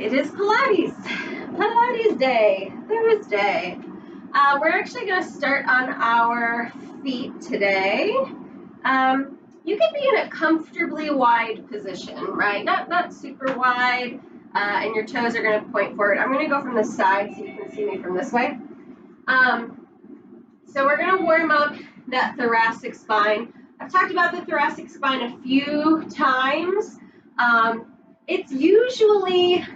It is Pilates day, Thursday. We're actually going to start on our feet today. You can be in a comfortably wide position, right? Not super wide, and your toes are going to point forward. I'm going to go from the side so you can see me from this way. So we're going to warm up that thoracic spine. I've talked about the thoracic spine a few times. It's usually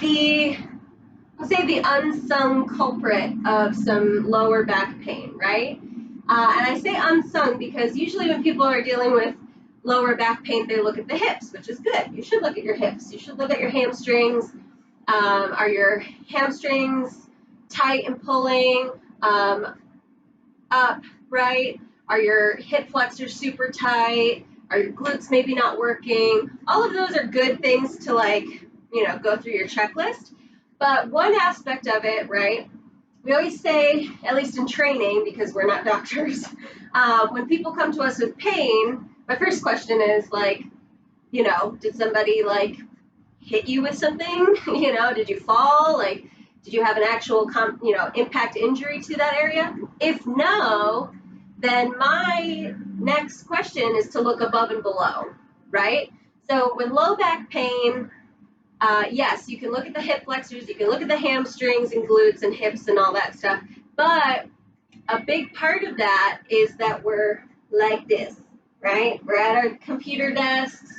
I'll say the unsung culprit of some lower back pain, right? And I say unsung because usually when people are dealing with lower back pain, they look at the hips, which is good. You should look at your hips. You should look at your hamstrings. Are your hamstrings tight and pulling up, right? Are your hip flexors super tight? Are your glutes maybe not working? All of those are good things to go through your checklist. But one aspect of it, right, we always say, at least in training, because we're not doctors, when people come to us with pain, my first question is did somebody hit you with something? Did you fall? Did you have an actual, impact injury to that area? If no, then my next question is to look above and below, right? So with low back pain, yes, you can look at the hip flexors, you can look at the hamstrings and glutes and hips and all that stuff, but a big part of that is that we're like this, right? We're at our computer desks,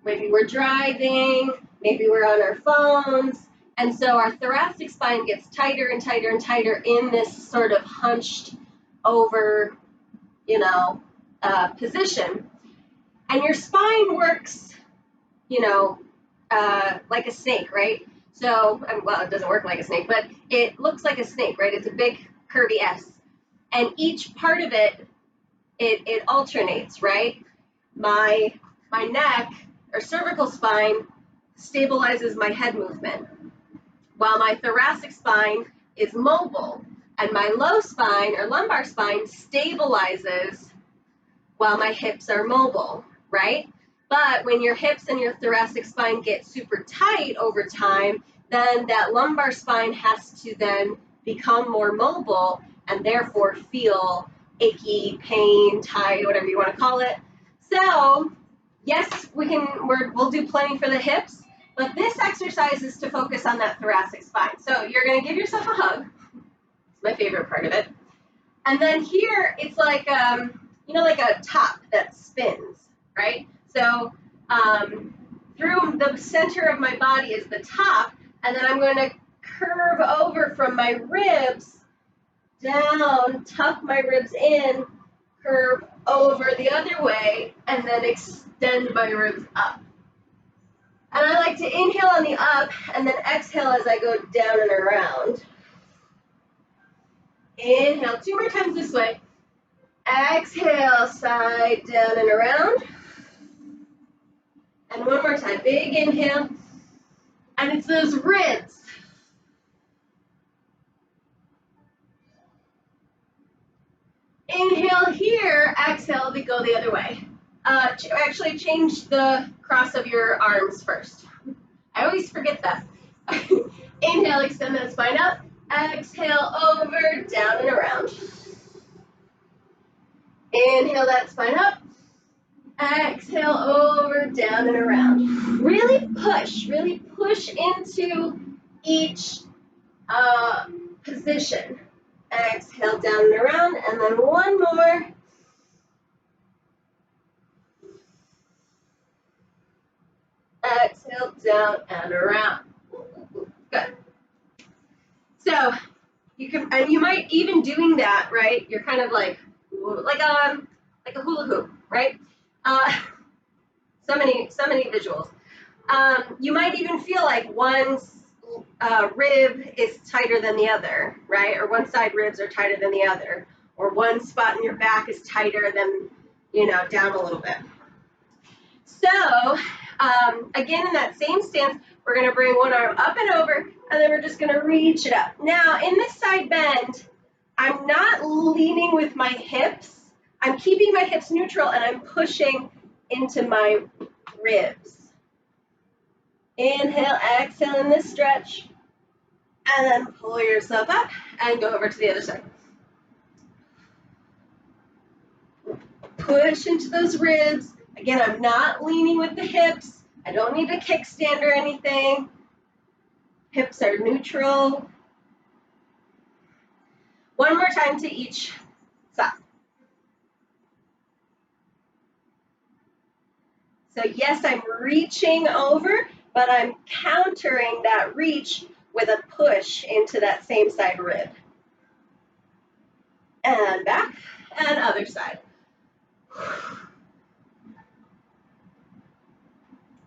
maybe we're driving, maybe we're on our phones, and so our thoracic spine gets tighter and tighter and tighter in this sort of hunched over, position. And your spine works, like a snake, right? So, well, it doesn't work like a snake, but it looks like a snake, right? It's a big curvy S. And each part of it alternates, right? My neck or cervical spine stabilizes my head movement, while my thoracic spine is mobile, and my low spine or lumbar spine stabilizes while my hips are mobile, right? But when your hips and your thoracic spine get super tight over time, then that lumbar spine has to then become more mobile and therefore feel achy, pain, tight, whatever you want to call it. So yes, we'll do planning for the hips, but this exercise is to focus on that thoracic spine. So you're going to give yourself a hug. It's my favorite part of it. And then here, it's like a top that spins, right? So through the center of my body is the top, and then I'm going to curve over from my ribs down, tuck my ribs in, curve over the other way, and then extend my ribs up. And I like to inhale on the up and then exhale as I go down and around. Inhale 2 more times this way. Exhale, side, down, and around. And one more time, big inhale. And it's those ribs. Inhale here, exhale to go the other way. Actually, change the cross of your arms first. I always forget that. Inhale, extend that spine up. Exhale, over, down, and around. Inhale that spine up. Exhale, over, down, and around. Really push into each position. Exhale, down and around, and then one more. Exhale, down and around. Good. So you might even doing that, right? You're kind of like a hula hoop, right? So many visuals. You might even feel like one rib is tighter than the other, right? Or one side ribs are tighter than the other, or one spot in your back is tighter than, down a little bit. So again, in that same stance, we're going to bring one arm up and over, and then we're just going to reach it up. Now, in this side bend, I'm not leaning with my hips. I'm keeping my hips neutral, and I'm pushing into my ribs. Inhale, exhale in this stretch. And then pull yourself up and go over to the other side. Push into those ribs. Again, I'm not leaning with the hips. I don't need a kickstand or anything. Hips are neutral. One more time to each side. So yes, I'm reaching over, but I'm countering that reach with a push into that same side rib. And back, and other side.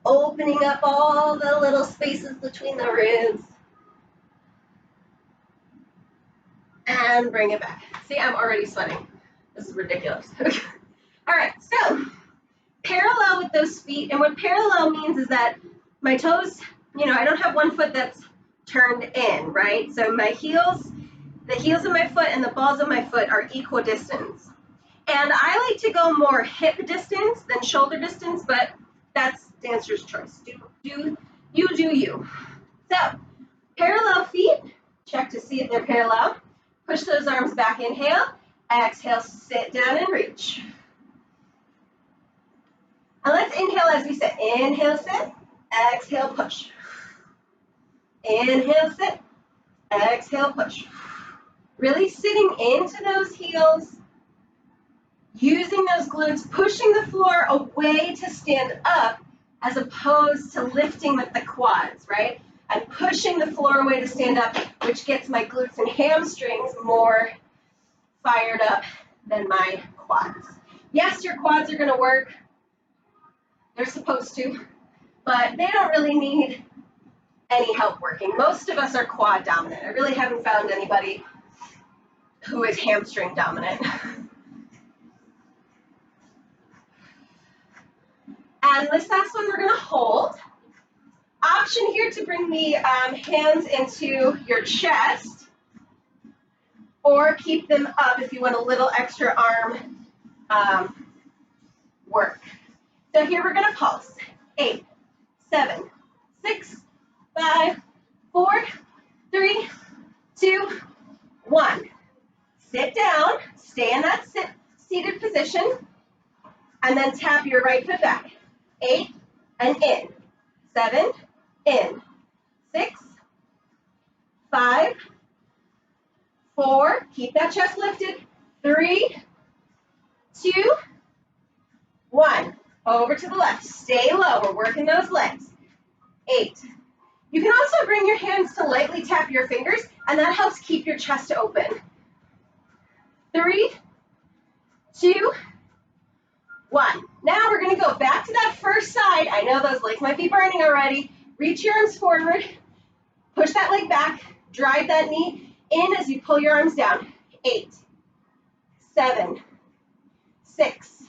Opening up all the little spaces between the ribs. And bring it back. See, I'm already sweating. This is ridiculous. All right, so parallel with those feet. And what parallel means is that my toes, I don't have one foot that's turned in, right? So my heels, the heels of my foot and the balls of my foot are equidistant. And I like to go more hip distance than shoulder distance, but that's dancer's choice. Do you. So parallel feet, check to see if they're parallel. Push those arms back, inhale. Exhale, sit down and reach. And let's inhale as we sit. Inhale, sit. Exhale, push. Inhale, sit. Exhale, push. Really sitting into those heels, using those glutes, pushing the floor away to stand up as opposed to lifting with the quads, right? I'm pushing the floor away to stand up, which gets my glutes and hamstrings more fired up than my quads. Yes, your quads are going to work. They're supposed to, but they don't really need any help working. Most of us are quad dominant. I really haven't found anybody who is hamstring dominant. And this last one we're going to hold. Option here to bring the hands into your chest, or keep them up if you want a little extra arm work. So here we're going to pulse. 8, 7, 6, 5, 4, 3, 2, 1. Sit down, stay in that seated position, and then tap your right foot back. 8, and in. 7, in. 6, 5, 4, keep that chest lifted. 3, 2, 1. Over to the left. Stay low. We're working those legs. 8. You can also bring your hands to lightly tap your fingers, and that helps keep your chest open. 3, 2, 1. Now we're going to go back to that first side. I know those legs might be burning already. Reach your arms forward. Push that leg back. Drive that knee in as you pull your arms down. 8, 7, 6,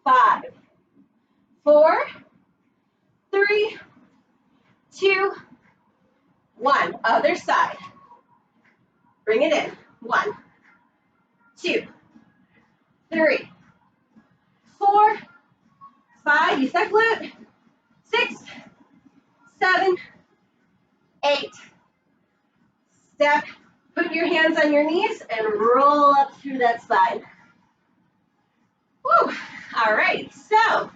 5, 4, 3, 2, 1. Other side. Bring it in. 1, 2, 3, 4, 5. Use that glute. 6, 7, 8. Step. Put your hands on your knees and roll up through that spine. Woo. All right. So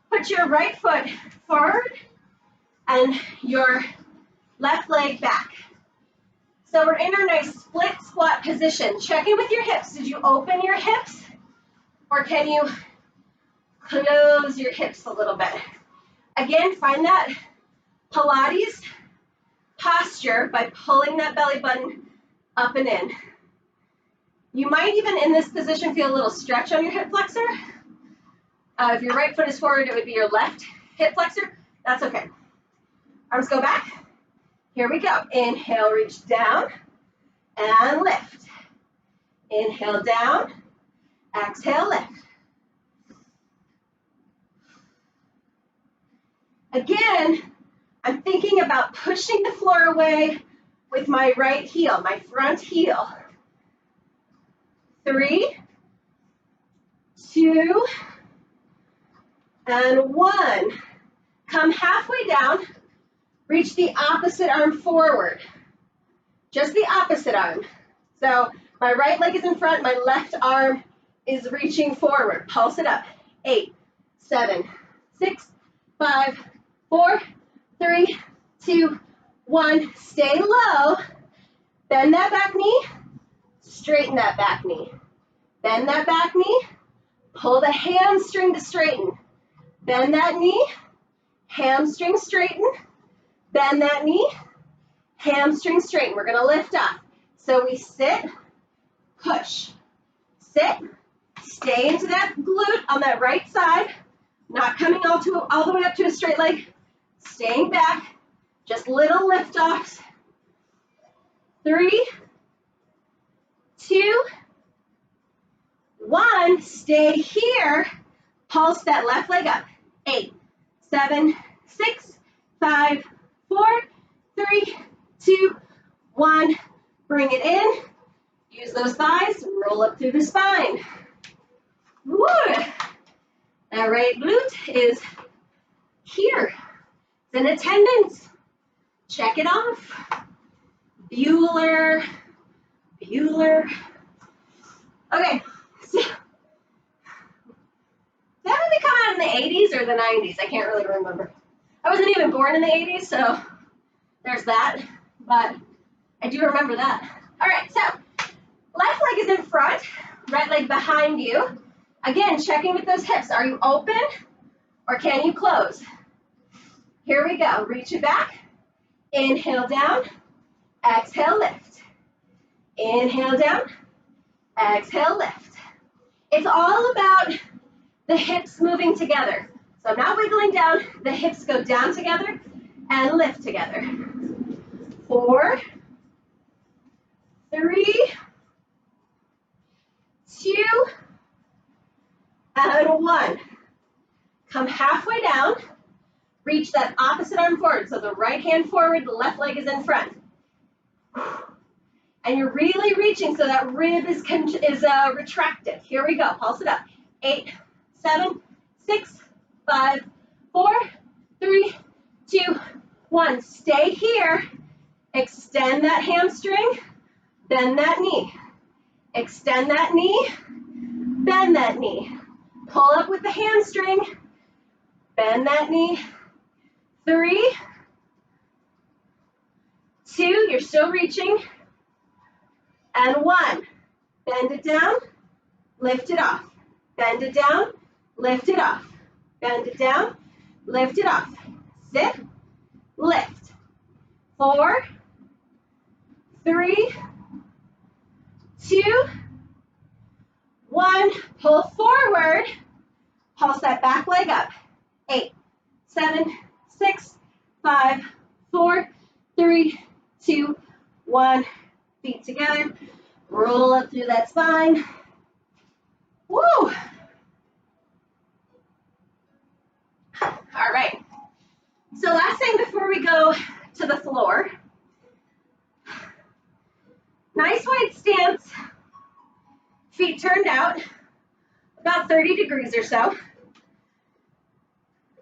put your right foot forward and your left leg back. So we're in our nice split squat position. Check in with your hips. Did you open your hips, or can you close your hips a little bit? Again, find that Pilates posture by pulling that belly button up and in. You might even in this position feel a little stretch on your hip flexor. If your right foot is forward, it would be your left hip flexor. That's okay. Arms go back. Here we go. Inhale, reach down and lift. Inhale down, exhale, lift. Again, I'm thinking about pushing the floor away with my right heel, my front heel. 3, 2, and 1. Come halfway down, reach the opposite arm forward. Just the opposite arm. So my right leg is in front, my left arm is reaching forward. Pulse it up. 8, 7, 6, 5, 4, 3, 2, 1. Stay low. Bend that back knee. Straighten that back knee. Bend that back knee. Pull the hamstring to straighten. Bend that knee. Hamstring straighten. Bend that knee. Hamstring straighten. We're going to lift up. So we sit, push, sit, stay into that glute on that right side, not coming all the way up to a straight leg, staying back, just little lift offs. 3, 2, 1. Stay here. Pulse that left leg up. 8, 7, 6, 5, 4, 3, 2, 1. Bring it in. Use those thighs. Roll up through the spine. Woo. That right glute is here. It's in attendance. Check it off. Bueller. Bueller. Okay. So, that movie come out in the 80s or the 90s? I can't really remember. I wasn't even born in the 80s, so there's that. But I do remember that. All right, so left leg is in front, right leg behind you. Again, checking with those hips. Are you open or can you close? Here we go. Reach it back. Inhale down. Exhale, lift. Inhale down. Exhale, lift. It's all about the hips moving together. So I'm not wiggling down. The hips go down together and lift together. 4, 3, 2, and 1. Come halfway down. Reach that opposite arm forward. So the right hand forward, the left leg is in front. And you're really reaching so that rib is retracted. Here we go. Pulse it up. 8, 7, 6, 5, 4, 3, 2, 1. Stay here. Extend that hamstring. Bend that knee. Extend that knee. Bend that knee. Pull up with the hamstring. Bend that knee. 3, 2, you're still reaching. And 1. Bend it down. Lift it off. Bend it down. Lift it off. Bend it down. Lift it off. Sit. Lift. 4, 3, 2, 1. Pull forward. Pulse that back leg up. 8, 7, 6, 5, 4, 3, 2, 1. Feet together. Roll up through that spine. Woo! All right. So last thing before we go to the floor. Nice wide stance. Feet turned out. About 30 degrees or so.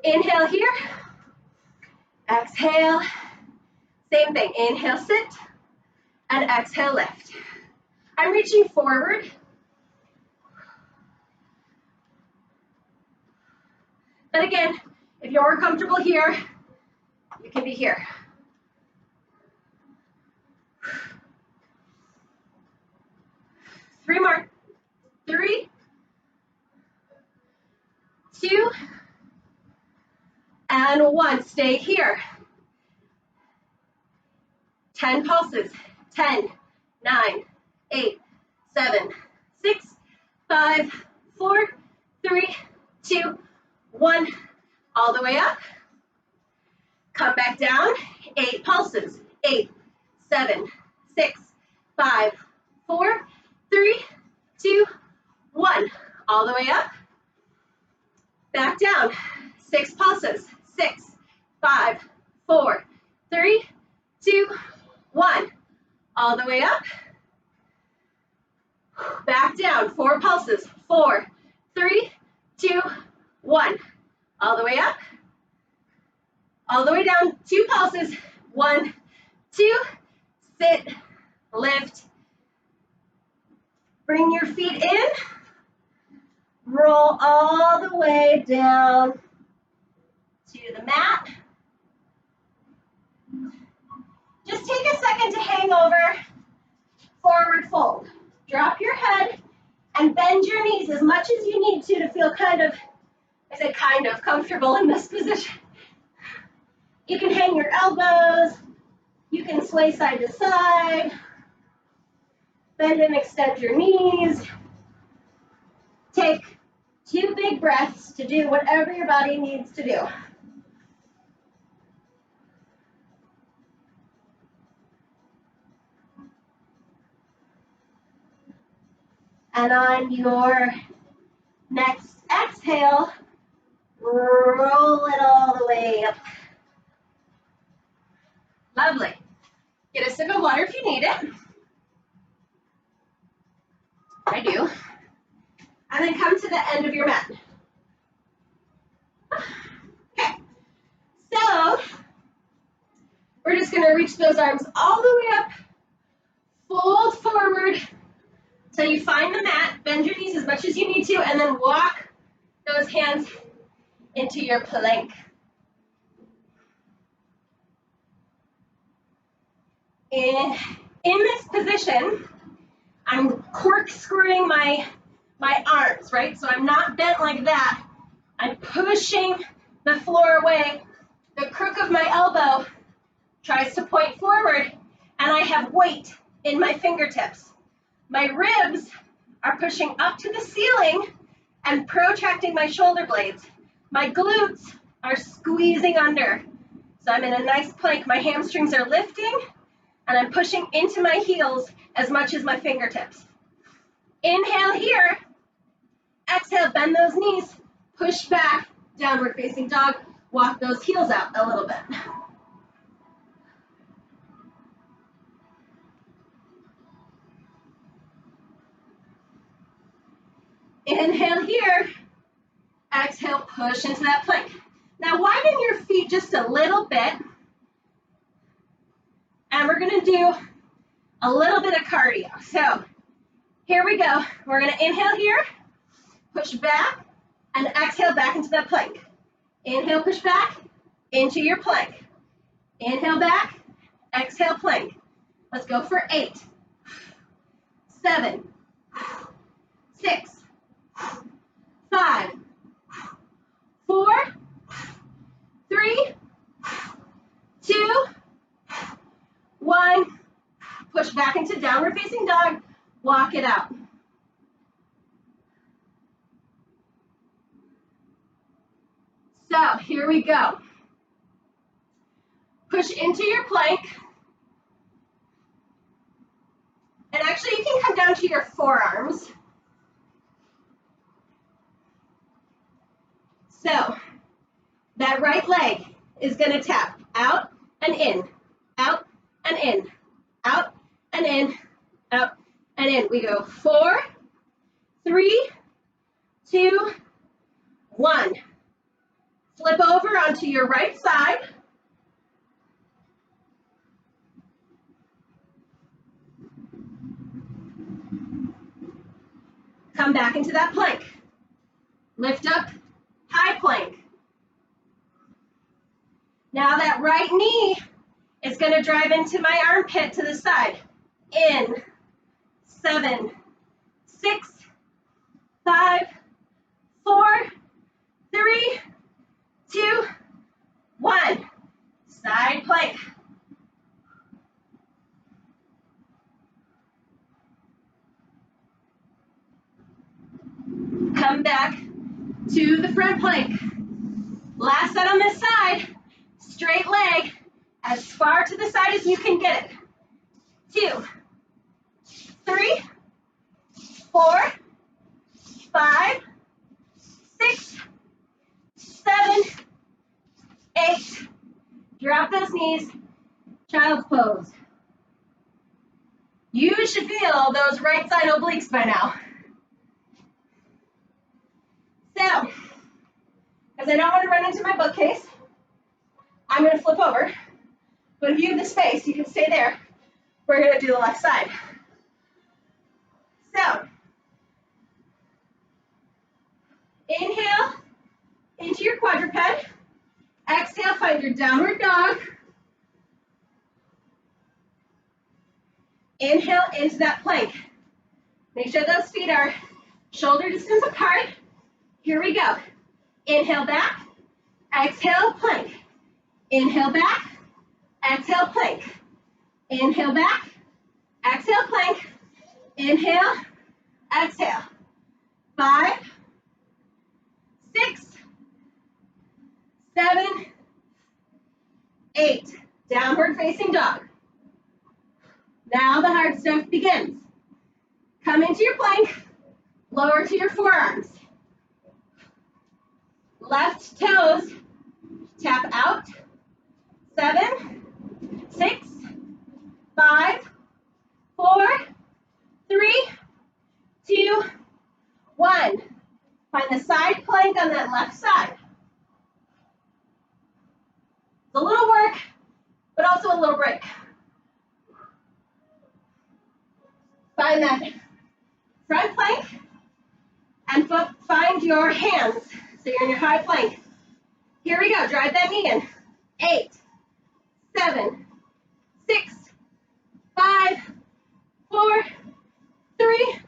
Inhale here. Exhale. Same thing. Inhale, sit. And exhale, lift. I'm reaching forward. But again, if you're more comfortable here, you can be here. Three more. 3, 2, and 1. Stay here. 10 pulses. 10, 9, 8, 7, 6, 5, 4, 3, 2, 1. All the way up. Come back down. 8 pulses. 8, 7, 6, 5, 4, 3, 2, 1. All the way up. Back down. 6 pulses. 6, 5, 4, 3, 2, 1. All the way up. Back down. 4 pulses. 4, 3, 2, 1. All the way up. All the way down, 2 pulses. 1, 2, sit, lift. Bring your feet in. Roll all the way down to the mat. Just take a second to hang over, forward fold. Drop your head and bend your knees as much as you need to feel kind of comfortable in this position. You can hang your elbows, you can sway side to side, bend and extend your knees. Take 2 big breaths to do whatever your body needs to do. And on your next exhale, roll it all the way up. Lovely. Get a sip of water if you need it. I do. And then come to the end of your mat. Okay. So, we're just going to reach those arms all the way up, fold forward till you find the mat, bend your knees as much as you need to, and then walk those hands into your plank. In this position, I'm corkscrewing my arms, right? So I'm not bent like that. I'm pushing the floor away. The crook of my elbow tries to point forward, and I have weight in my fingertips. My ribs are pushing up to the ceiling and protracting my shoulder blades. My glutes are squeezing under. So I'm in a nice plank. My hamstrings are lifting, and I'm pushing into my heels as much as my fingertips. Inhale here. Exhale, bend those knees. Push back, downward facing dog. Walk those heels out a little bit. Inhale here. Exhale, push into that plank. Now widen your feet just a little bit. And we're going to do a little bit of cardio. So here we go. We're going to inhale here, push back, and exhale back into that plank. Inhale, push back into your plank. Inhale back, exhale plank. Let's go for 8, 7, 6, 5, 4, 3, 2, 1. Push back into downward facing dog. Walk it out. So here we go. Push into your plank. And actually you can come down to your forearms. So that right leg is going to tap out and in, out and in, out and in, out and in. We go 4, 3, 2, 1. Flip over onto your right side. Come back into that plank. Lift up, high plank. Now that right knee is going to drive into my armpit to the side. In, 7, 6, 5, 4, 3, 2, 1. Side plank. Come back to the front plank. Last set on this side. Straight leg as far to the side as you can get it. 2, 3, 4, 5, 6, 7, 8. Drop those knees. Child's pose. You should feel those right side obliques by now. So, because I don't want to run into my bookcase, I'm going to flip over. But if you have the space, you can stay there. We're going to do the left side. So, inhale into your quadruped. Exhale, find your downward dog. Inhale into that plank. Make sure those feet are shoulder distance apart. Here we go. Inhale back. Exhale, plank. Inhale back. Exhale, plank. Inhale back. Exhale, plank. Inhale. Exhale. 5, 6, 7, 8. Downward facing dog. Now the hard stuff begins. Come into your plank. Lower to your forearms. Left toes tap out. 7, 6, 5, 4, 3, 2, 1. Find the side plank on that left side. It's a little work, but also a little break. Find that front plank and find your hands. So you're in your high plank. Here we go. Drive that knee in. 8, 7, 6, 5, 4, 3,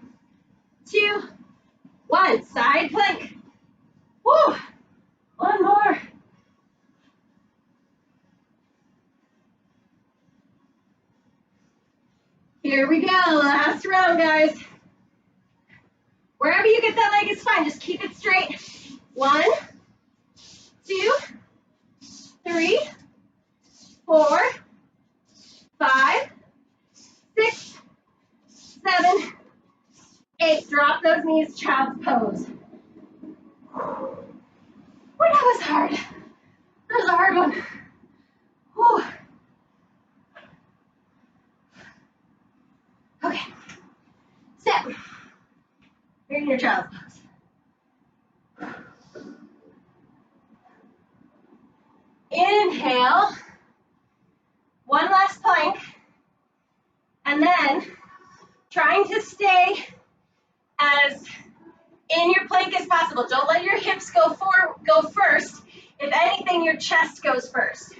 2, 1. Side plank. Woo! One more. Here we go. Last round, guys. Wherever you get that leg is fine. Just keep it straight. 1, 2, 3, 4, 5, 6, 7, 8. Drop those knees, child's pose. Whew, that was hard. That was a hard one. Whew. Okay. So, you're in your child's pose. Inhale. One last plank. And then trying to stay as in your plank as possible. Don't let your hips go first. If anything, your chest goes first.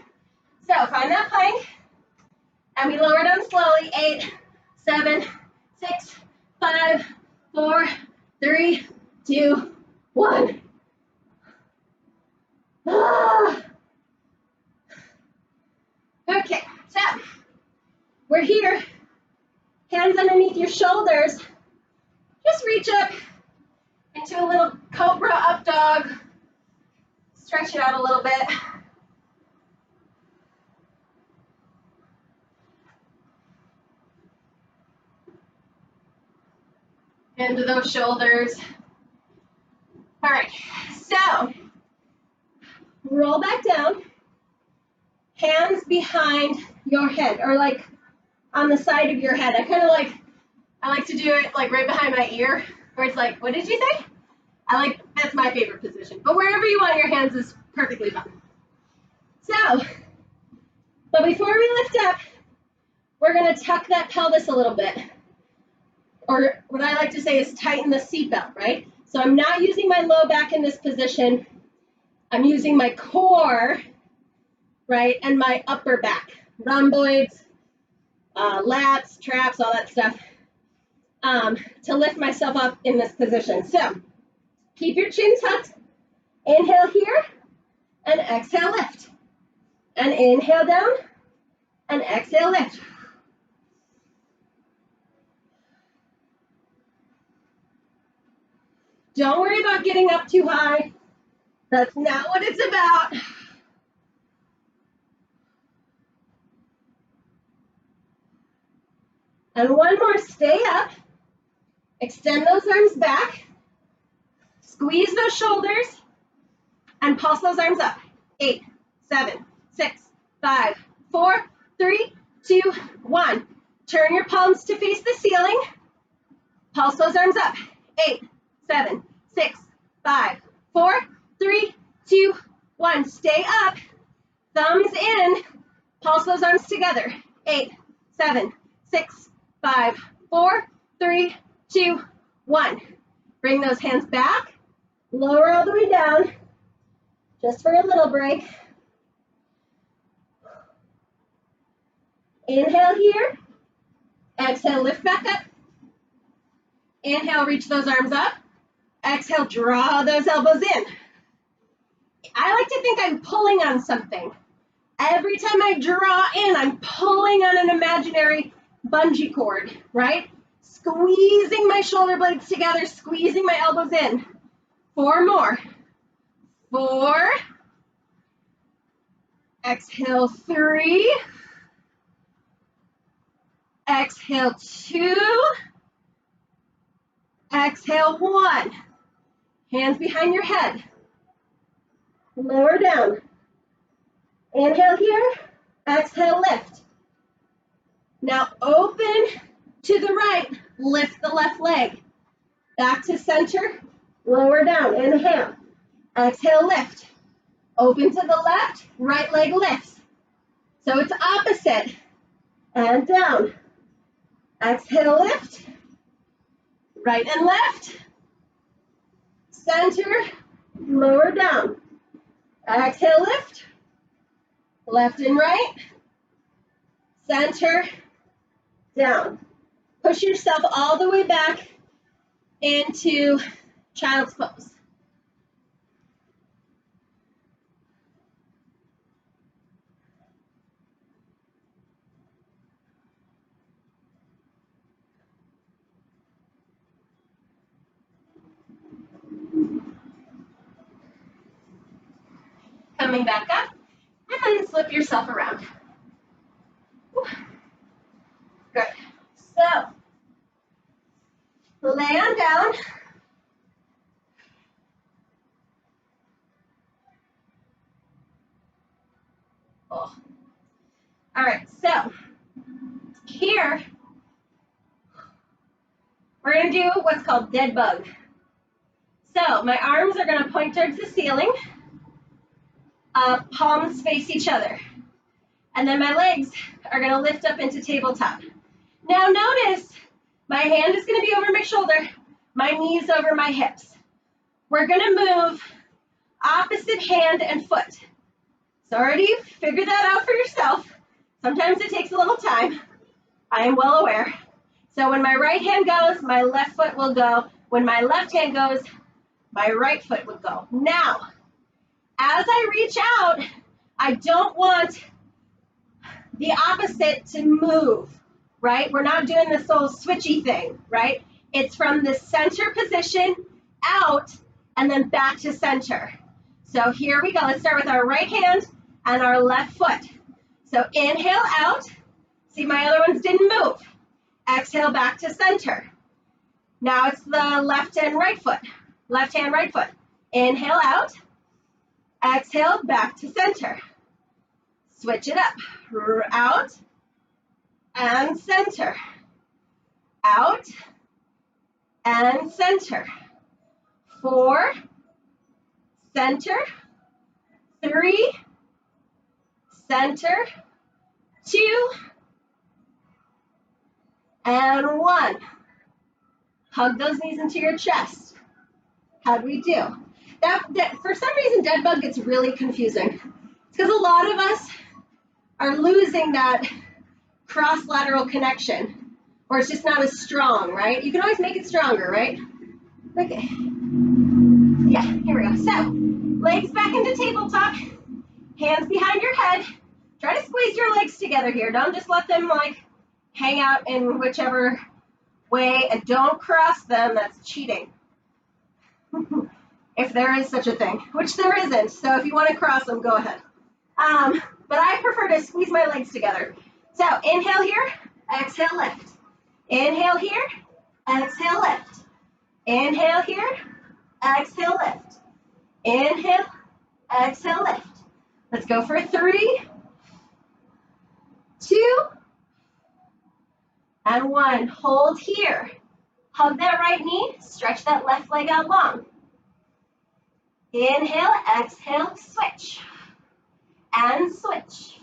So find that plank, and we lower down slowly. 8, 7, 6, 5, 4, 3, 2, 1. Ah. Okay, so we're here. Hands underneath your shoulders. Just reach up into a little cobra up dog. Stretch it out a little bit. Into those shoulders. All right, so roll back down. Hands behind your head, or like on the side of your head. I like to do it like right behind my ear, where it's like, what did you say? That's my favorite position. But wherever you want your hands is perfectly fine. So, but before we lift up, we're gonna tuck that pelvis a little bit. Or what I like to say is tighten the seatbelt, right? So I'm not using my low back in this position. I'm using my core, right, and my upper back. Rhomboids, lats, traps, all that stuff, to lift myself up in this position. So keep your chin tucked. Inhale here, and exhale, lift. And inhale down, and exhale, lift. Don't worry about getting up too high. That's not what it's about. And one more, stay up. Extend those arms back. Squeeze those shoulders and pulse those arms up. 8, 7, 6, 5, 4, 3, 2, 1. Turn your palms to face the ceiling. Pulse those arms up. 8, 7, 6, 5, 4, 3, 2, 1. Stay up. Thumbs in, pulse those arms together. 8, 7, 6, 5, 4, 3, 2, 1. Bring those hands back, lower all the way down, just for a little break. Inhale here, exhale, lift back up. Inhale, reach those arms up. Exhale, draw those elbows in. I like to think I'm pulling on something. Every time I draw in, I'm pulling on an imaginary bungee cord, right? Squeezing my shoulder blades together, squeezing my elbows in. 4 more. 4. Exhale, 3. Exhale, 2. Exhale, 1. Hands behind your head. Lower down. Inhale here. Exhale, lift. Now open to the right. Lift the left leg. Back to center. Lower down. Inhale. Exhale, lift. Open to the left. Right leg lifts. So it's opposite. And down. Exhale, lift. Right and left. Center. Lower down. Exhale, lift. Left and right. Center. Down. Push yourself all the way back into child's pose. Coming back up, and then flip yourself around. Good. So, lay on down. Oh. All right, so here, we're going to do what's called dead bug. So, my arms are going to point towards the ceiling. Palms face each other. And then my legs are going to lift up into tabletop. Now notice, my hand is going to be over my shoulder, my knees over my hips. We're going to move opposite hand and foot. So already figured that out for yourself. Sometimes it takes a little time. I am well aware. So when my right hand goes, my left foot will go. When my left hand goes, my right foot will go. Now, as I reach out, I don't want the opposite to move, right? We're not doing this whole switchy thing, right? It's from the center position out and then back to center. So here we go. Let's start with our right hand and our left foot. So inhale out. See, my other ones didn't move. Exhale back to center. Now it's the left and right foot. Left hand, right foot. Inhale out. Exhale back to center. Switch it up. Out and center. Out and center. 4, center, 3, center, 2, and 1. Hug those knees into your chest. How'd we do? That for some reason, dead bug gets really confusing. It's because a lot of us are losing that cross-lateral connection, or it's just not as strong, right? You can always make it stronger, right? Okay. Yeah, here we go. So, legs back into tabletop, hands behind your head. Try to squeeze your legs together here. Don't just let them like hang out in whichever way, and don't cross them. That's cheating. If there is such a thing, which there isn't. So if you want to cross them, go ahead. But I prefer to squeeze my legs together. So inhale here, exhale lift. Inhale here, exhale lift. Inhale here, exhale lift. Inhale, exhale lift. Let's go for 3, 2, and 1. Hold here. Hug that right knee, stretch that left leg out long. Inhale, exhale, switch. and switch,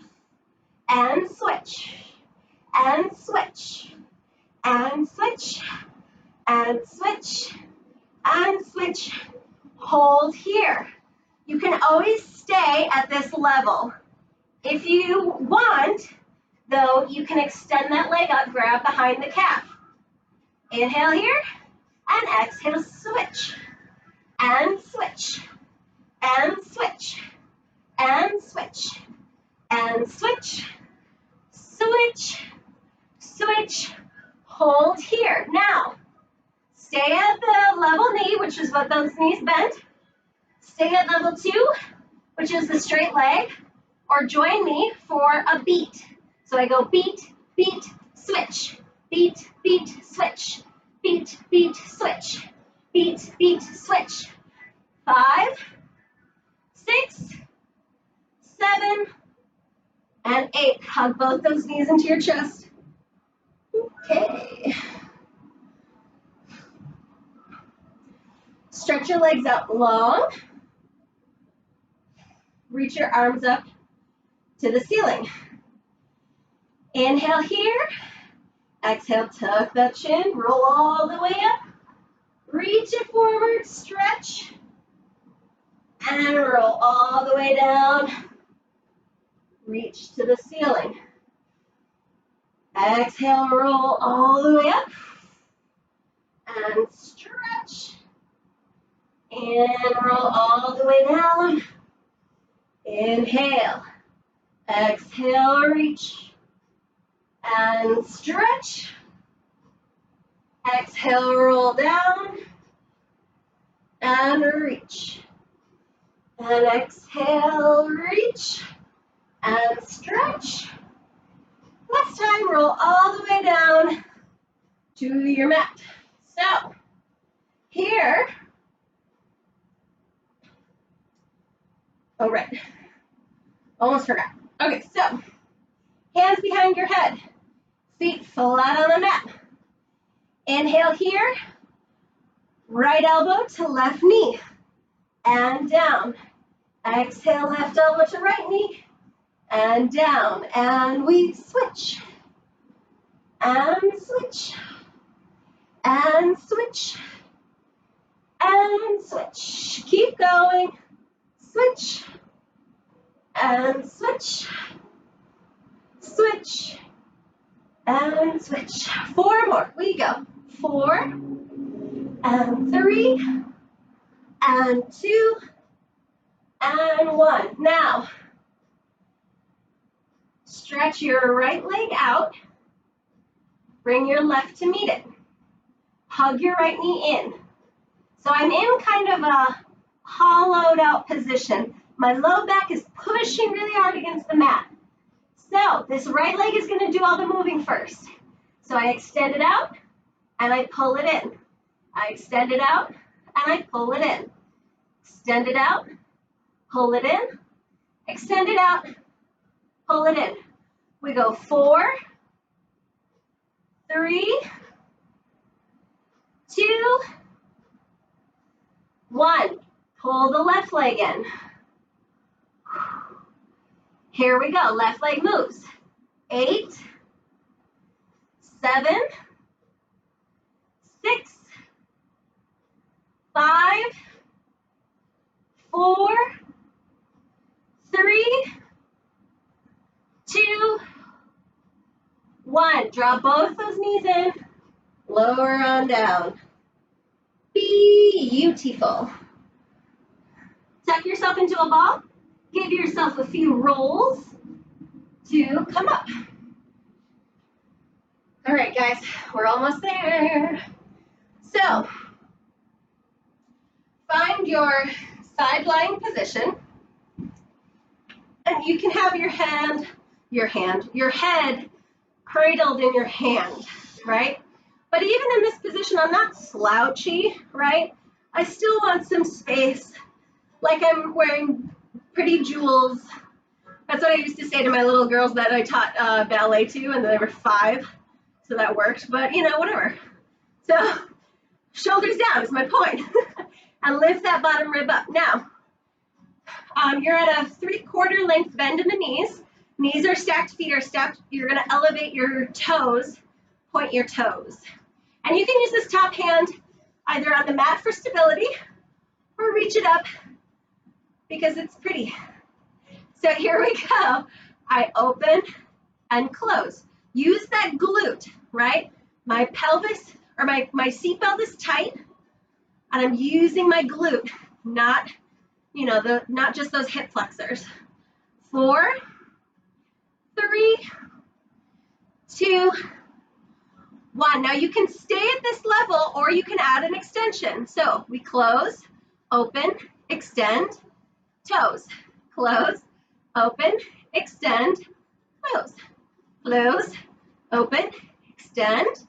and switch, and switch, and switch, and switch, and switch. Hold here. You can always stay at this level. If you want, though, you can extend that leg up, grab behind the calf. Inhale here, and exhale, switch, and switch, and switch, and switch, and switch, switch, switch. Hold here. Now, stay at the level knee, which is what those knees bent. Stay at level 2, which is the straight leg, or join me for a beat. So I go beat, beat, switch, beat, beat, switch, beat, beat, switch, beat, beat, switch. 5, 6, 7, and 8. Hug both those knees into your chest. Okay. Stretch your legs out long. Reach your arms up to the ceiling. Inhale here. Exhale, tuck that chin, roll all the way up. Reach it forward, stretch, and roll all the way down. Reach to the ceiling. Exhale, roll all the way up. And stretch. And roll all the way down. Inhale. Exhale, reach. And stretch. Exhale, roll down. And reach. And exhale, reach. And stretch. Last time, roll all the way down to your mat. So, here, oh, right, almost forgot. Okay, so, hands behind your head, feet flat on the mat. Inhale here, right elbow to left knee, and down. Exhale, left elbow to right knee, and down. And we switch, and switch, and switch, and switch. Keep going. Switch, and switch, switch, and switch. 4 more. We go. 4, and 3, and 2, and 1. Now, stretch your right leg out. Bring your left to meet it. Hug your right knee in. So I'm in kind of a hollowed out position. My low back is pushing really hard against the mat. So this right leg is going to do all the moving first. So I extend it out and I pull it in. I extend it out and I pull it in. Extend it out, pull it in, extend it out, pull it in. We go 4, 3, 2, 1. Pull the left leg in. Here we go. Left leg moves. 8, 7, 6, 5, 4, 3, 2, 1. Draw both those knees in. Lower on down. Beautiful. Tuck yourself into a ball. Give yourself a few rolls to come up. All right, guys, we're almost there. So, find your side lying position, and you can have your head cradled in your hand, right? But even in this position, I'm not slouchy, right? I still want some space, like I'm wearing pretty jewels. That's what I used to say to my little girls that I taught ballet to, and they were 5, so that worked, but you know, whatever. So, shoulders down is my point. And lift that bottom rib up. Now, You're at a 3/4 length bend in the knees. Knees are stacked, feet are stacked. You're gonna elevate your toes, point your toes. And you can use this top hand either on the mat for stability or reach it up because it's pretty. So here we go. I open and close. Use that glute, right? My pelvis or my seat belt is tight and I'm using my glute, not, not just those hip flexors. 4, 3, 2, 1. Now you can stay at this level or you can add an extension. So we close, open, extend, toes, close, open, extend, close, close, open, extend,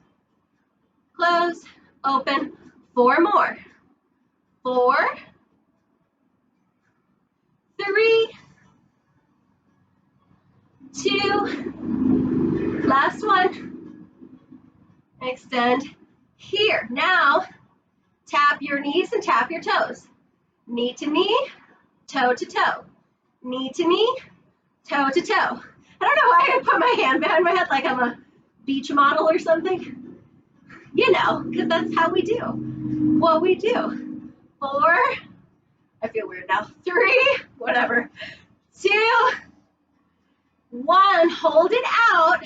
close, open. 4 more. 4, 3, 2, last one. Extend here. Now tap your knees and tap your toes. Knee to knee, toe to toe. Knee to knee, toe to toe. I don't know why I put my hand behind my head like I'm a beach model or something. Because that's how we do what we do. 4, I feel weird now. 3, whatever. 2, 1, hold it out.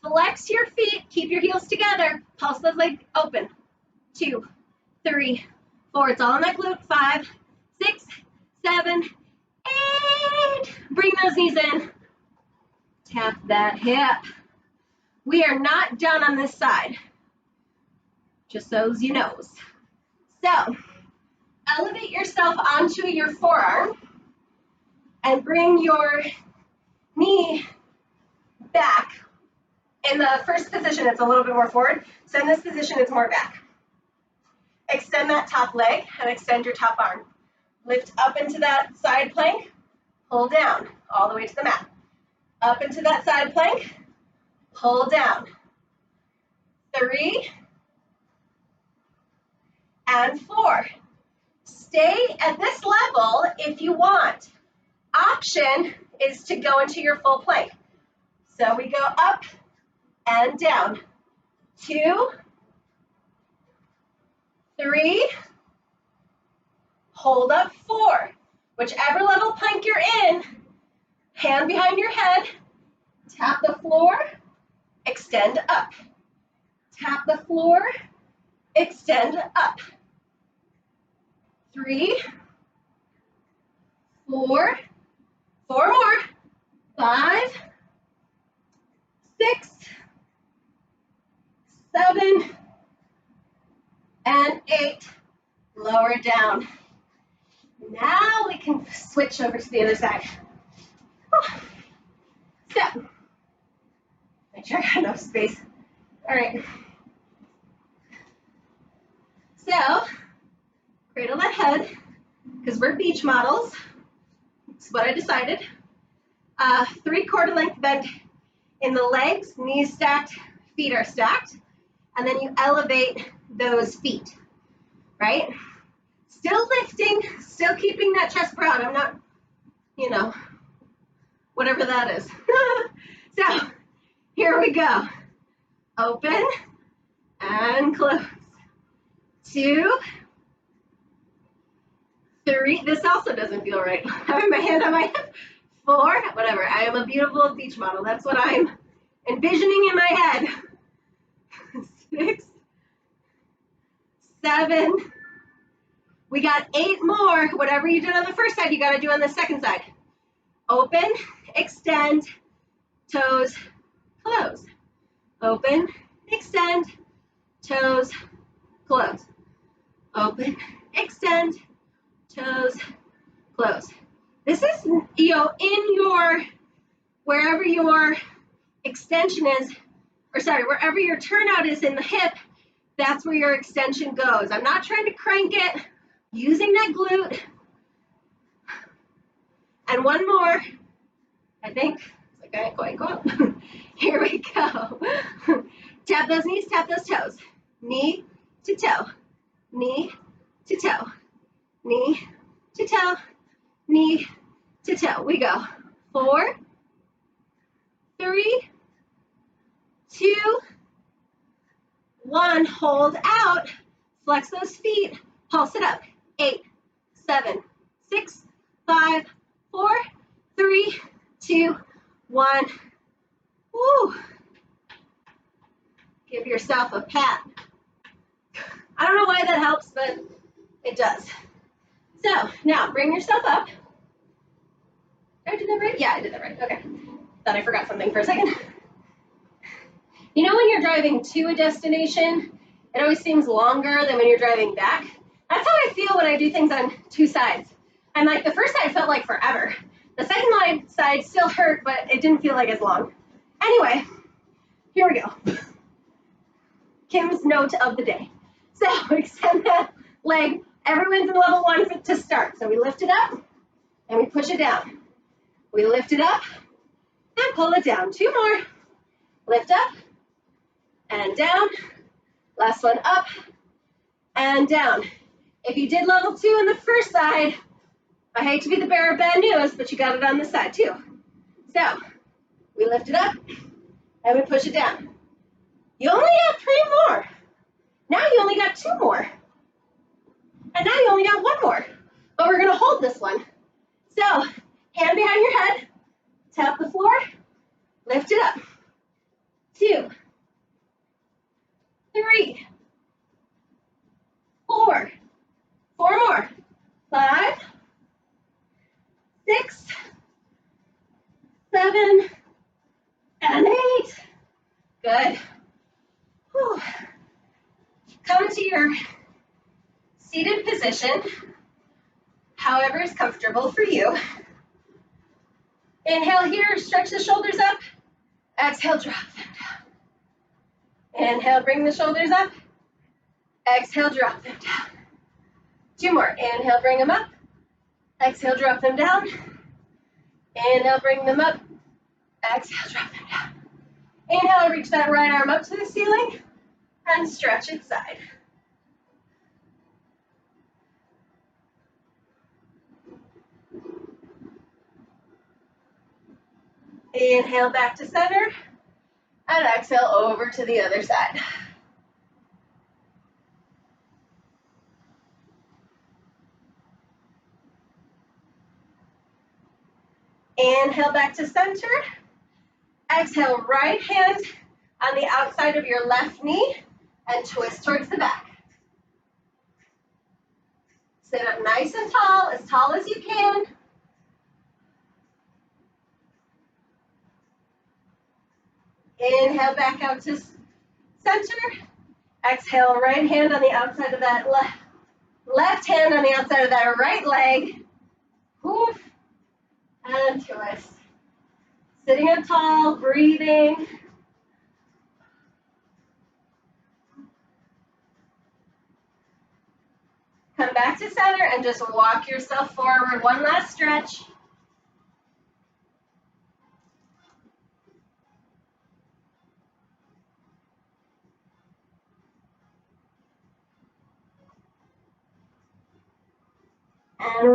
Flex your feet, keep your heels together. Pulse those legs open. 2, 3, 4. It's all in that glute. 5, 6, 7, 8. Bring those knees in. Tap that hip. We are not done on this side, just so you know. So, elevate yourself onto your forearm and bring your knee back. In the first position, it's a little bit more forward. So in this position, it's more back. Extend that top leg and extend your top arm. Lift up into that side plank, pull down all the way to the mat. Up into that side plank, pull down. 3 and 4. Stay at this level if you want. Option is to go into your full plank. So we go up and down. 2, 3, hold up 4. Whichever level plank you're in, hand behind your head, tap the floor, extend up. Tap the floor, extend up. 3, 4, 4 more, 5, 6, 7, and 8. Lower down. Now we can switch over to the other side. So, make sure I got enough space. All right. So, cradle that head, because we're beach models. That's what I decided. 3/4 length bend in the legs, knees stacked, feet are stacked. And then you elevate those feet, right? Still lifting, still keeping that chest proud. I'm not, whatever that is. So, here we go. Open and close. 2, 3. This also doesn't feel right. Having my hand on my hip. 4, whatever. I am a beautiful beach model. That's what I'm envisioning in my head. 6, 7. We got 8 more. Whatever you did on the first side, you got to do on the second side. Open, extend, toes, close. Open, extend, toes, close. Open, extend, toes, close. This is, in your, wherever your extension is, wherever your turnout is in the hip, that's where your extension goes. I'm not trying to crank it, using that glute. And one more, I think. It's like I ain't quite go up. Here we go. Tap those knees, tap those toes. Knee to toe, knee to toe, knee to toe, knee to toe. We go 4, 3, 2, 1. Hold out. Flex those feet. Pulse it up. 8, 7, 6, 5, 4, 3, 2, 1. Woo. Give yourself a pat. I don't know why that helps, but it does. So now bring yourself up. Did I do that right? Yeah, I did that right. Okay. Thought I forgot something for a second. You know when you're driving to a destination, it always seems longer than when you're driving back? That's how I feel when I do things on two sides. And like the first side felt like forever. The second side still hurt, but it didn't feel like as long. Anyway, here we go. Kim's note of the day. So extend that leg. Everyone's in level 1 to start. So we lift it up and we push it down. We lift it up and pull it down. 2 more. Lift up and down. Last one, up and down. If you did level 2 on the first side, I hate to be the bearer of bad news, but you got it on this side too. So we lift it up and we push it down. You only got 3 more. Now you only got 2 more. And now you only got 1 more. But we're going to hold this one. So hand behind your head, tap the floor, lift it up. 2, 3, 4, 4 more. 5, 6, 7, and 8. Good. Whew. Come to your seated position, however is comfortable for you. Inhale here, stretch the shoulders up. Exhale, drop them down. Inhale, bring the shoulders up. Exhale, drop them down. 2 more. Inhale, bring them up. Exhale, drop them down. Inhale, bring them up. Exhale, drop them down. Inhale, reach that right arm up to the ceiling and stretch it side. Inhale back to center and exhale over to the other side. Inhale back to center. Exhale, right hand on the outside of your left knee and twist towards the back. Sit up nice and tall as you can. Inhale back out to center. Exhale, right hand on the outside of that left hand on the outside of that right leg. Oof. And twist. Sitting up tall, breathing. Come back to center and just walk yourself forward. One last stretch. And